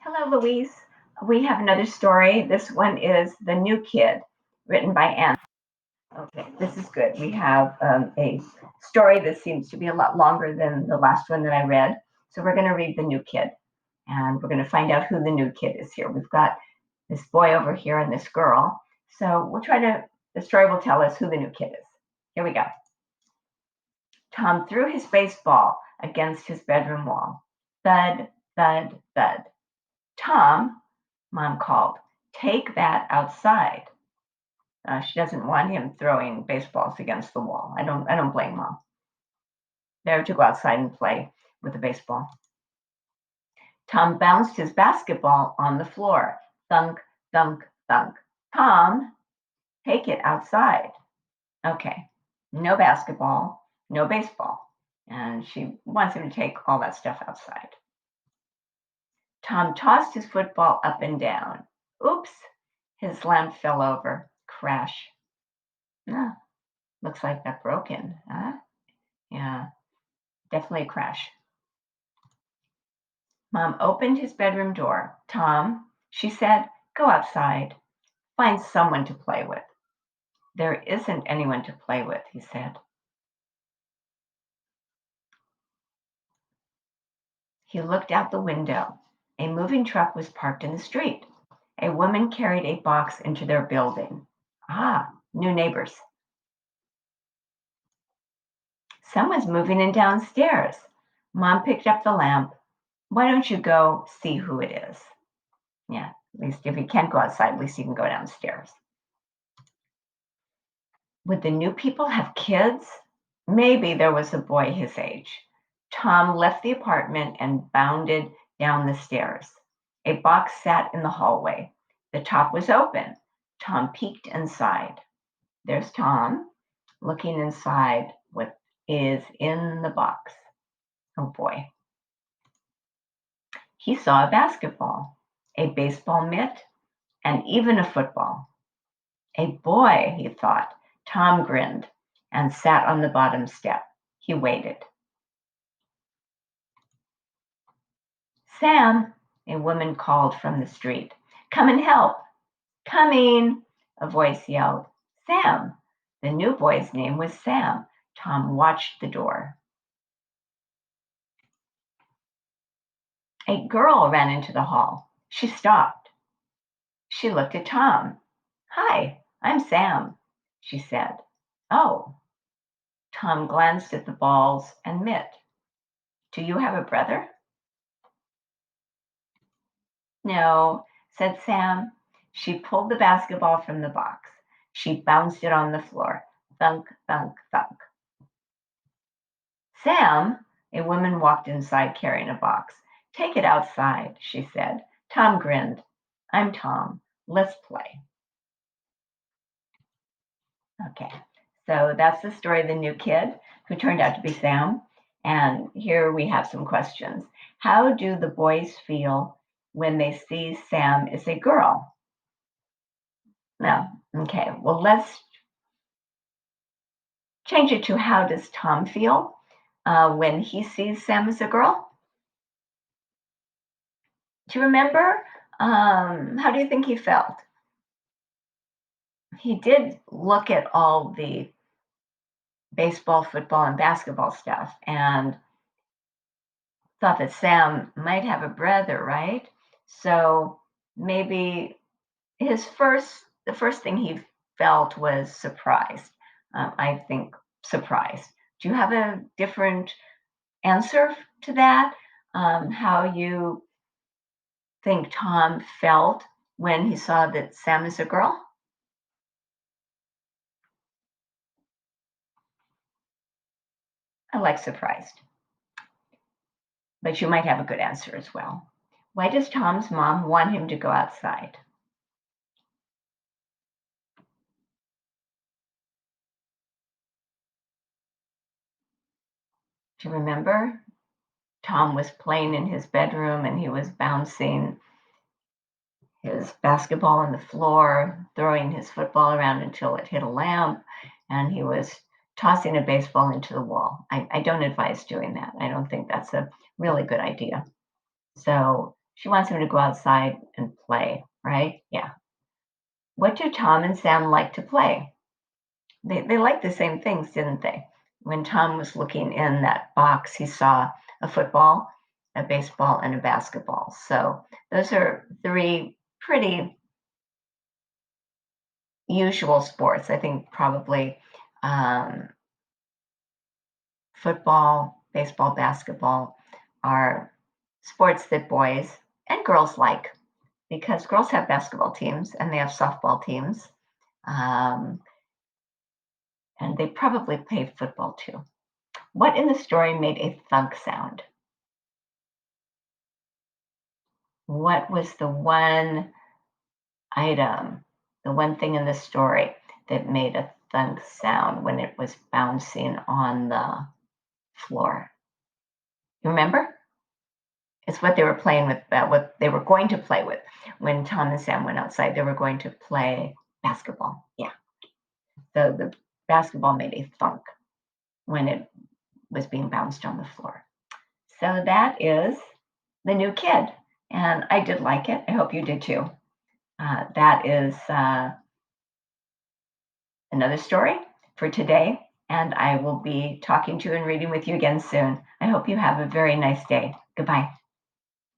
Hello, Louise. We have another story. This one is The New Kid, written by Anne. Okay, this is good. We have a story that seems to be a lot longer than the last one that I read. So we're going to read The New Kid, and we're going to find out who the new kid is here. We've got this boy over here and this girl. So the story will tell us who the new kid is. Here we go. Tom threw his baseball against his bedroom wall. Thud, thud, thud. Tom, Mom called, take that outside. She doesn't want him throwing baseballs against the wall. I don't blame Mom. They're to go outside and play with the baseball. Tom bounced his basketball on the floor. Thunk, thunk, thunk. Tom, take it outside. Okay, no basketball, no baseball. And she wants him to take all that stuff outside. Tom tossed his football up and down. Oops, his lamp fell over. Crash. Ah, looks like that broken, huh? Yeah, definitely a crash. Mom opened his bedroom door. Tom, she said, go outside. Find someone to play with. There isn't anyone to play with, he said. He looked out the window. A moving truck was parked in the street. A woman carried a box into their building. Ah, new neighbors. Someone's moving in downstairs. Mom picked up the lamp. Why don't you go see who it is? Yeah, at least if you can't go outside, at least you can go downstairs. Would the new people have kids? Maybe there was a boy his age. Tom left the apartment and bounded down the stairs. A box sat in the hallway. The top was open. Tom peeked inside. There's Tom looking inside what is in the box. Oh boy. He saw a basketball, a baseball mitt, and even a football. A boy, he thought. Tom grinned and sat on the bottom step. He waited. Sam, a woman called from the street. Come and help. Coming, a voice yelled. Sam. The new boy's name was Sam. Tom watched the door. A girl ran into the hall. She stopped. She looked at Tom. Hi, I'm Sam, she said. Oh. Tom glanced at the balls and mitt. Do you have a brother? No, said Sam. She pulled the basketball from the box. She bounced it on the floor. Thunk, thunk, thunk. Sam, a woman walked inside carrying a box. Take it outside, she said. Tom grinned. I'm Tom. Let's play. Okay, so that's the story of the new kid who turned out to be Sam. And here we have some questions. How do the boys feel when they see Sam is a girl? No. Okay, well, let's change it to how does Tom feel when he sees Sam as a girl? Do you remember? How do you think he felt? He did look at all the baseball, football, and basketball stuff and thought that Sam might have a brother, right? So maybe the first thing he felt was surprised. I think surprised. Do you have a different answer to that? How you think Tom felt when he saw that Sam is a girl? I like surprised, but you might have a good answer as well. Why does Tom's mom want him to go outside? Do you remember? Tom was playing in his bedroom and he was bouncing his basketball on the floor, throwing his football around until it hit a lamp, and he was tossing a baseball into the wall. I don't advise doing that. I don't think that's a really good idea. So She wants him to go outside and play, right? Yeah. What do Tom and Sam like to play? They liked the same things, didn't they? When Tom was looking in that box, he saw a football, a baseball, and a basketball. So those are three pretty usual sports. I think probably um, football, baseball, basketball are sports that boys and girls like because girls have basketball teams and they have softball teams. Um, and they probably play football too. What in the story made a thunk sound? What was the one item, the one thing in the story that made a thunk sound when it was bouncing on the floor? You remember? It's what they were playing with, what they were going to play with when Tom and Sam went outside. They were going to play basketball. Yeah. So the basketball made a thunk when it was being bounced on the floor. So that is the new kid. And I did like it. I hope you did too. That is another story for today. And I will be talking to and reading with you again soon. I hope you have a very nice day. Goodbye.